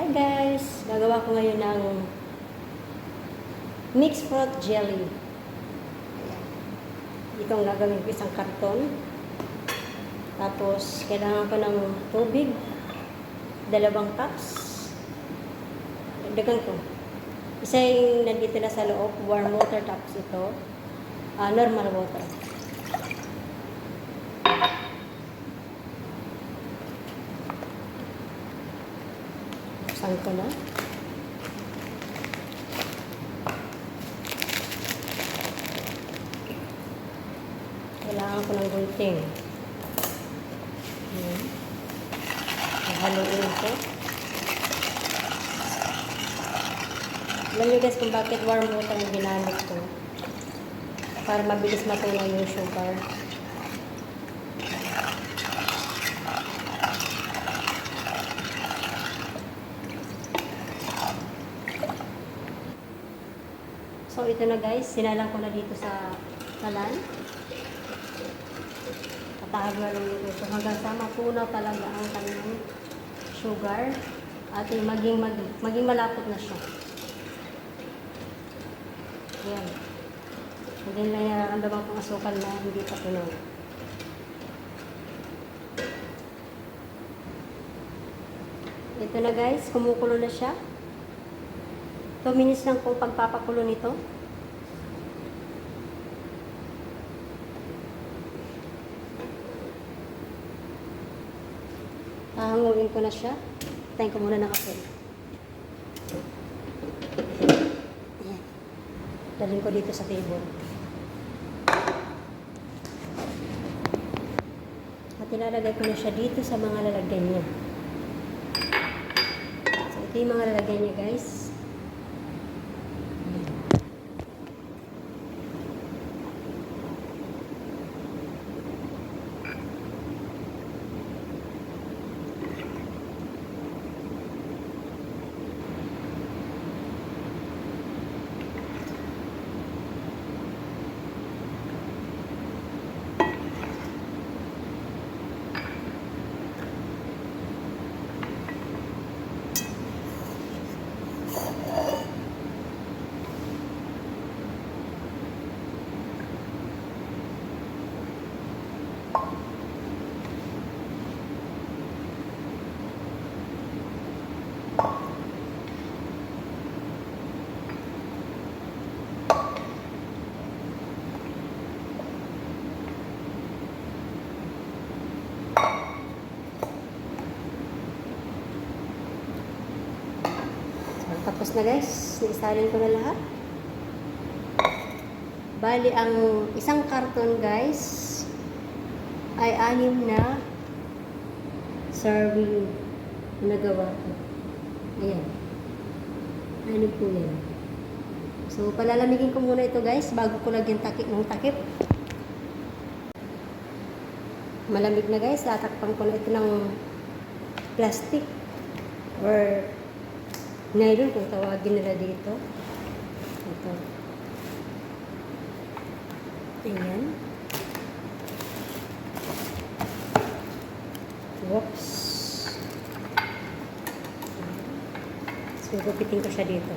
Hi guys! Gagawa ko ngayon ng mixed fruit jelly. Ayan. Ito ang gagawin ko, isang karton. Tapos, kailangan ko ng tubig. 2 cups. Dagdagan ko. Isa yung nandito na sa loob, warm water, tapos ito, normal water. Buksan ko na. Kailangan ko ng gunting. Haluin ko. Alam nyo guys kung bakit warm water ang ginamit ko. Para mabilis matunaw yung sugar. So ito na guys, sinalang ko na dito sa kalan. Patahag na lang dito. So hanggang sa mapunaw talaga ang kanyang sugar at maging malapot na siya. Ayan. Hindi na nararamdaman kong asukal na hindi pa tunaw. Ito na guys, kumukulo na siya. 2 minutes lang po pagpapakulo nito. Hahanguin ko na siya. Tayin ko muna ng kape. Ayan. Dalhin ko dito sa table. At ilalagay ko na siya dito sa mga lalagyan niya. So, ito yung mga lalagyan niya guys. Tapos na guys, naisalin ko na lahat. Bali, ang isang karton guys ay 6 na serving na nagawa ko. Ayan. 6 po yan. So, palalamigin ko muna ito guys bago ko lagyan takip ng takip. Malamig na guys, tatakpan ko na ito ng plastic or nylon kung tawagin nila dito. Ito. Ayan. Whoops. So, gupitin ko siya dito.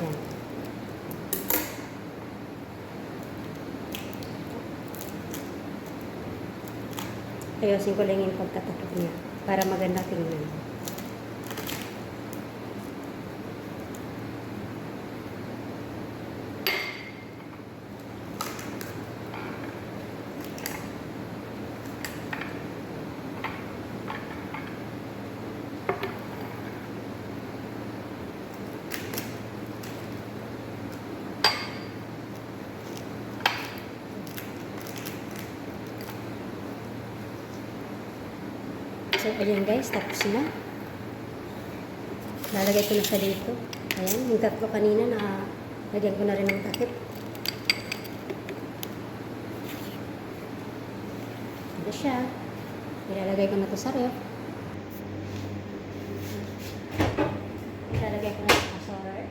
Ayan. Ayosin ko lang yung pagkatakip niya para maganda tingnan. So, ayan guys, tapos na. Lalagay ko na siya dito. Ayan, yung tatlo kanina na lagyan ko na rin ng takip. Ito siya. Ilalagay ko na ito sa ref. Ilalagay ko na ito sa ref.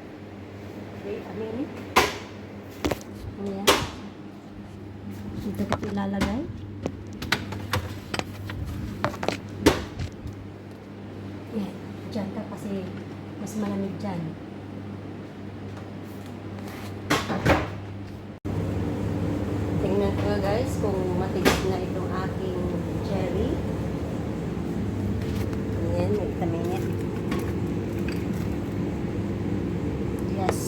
Wait a minute. Ayan. Dito ko ilalagay. kasi mas malamig dyan. Tingnan ko guys kung matigas na itong aking cherry. Ayan, may taminit. Yes.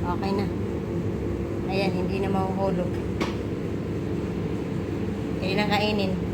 Okay na. Ayan, hindi na mahuhulog. Kaya na kainin.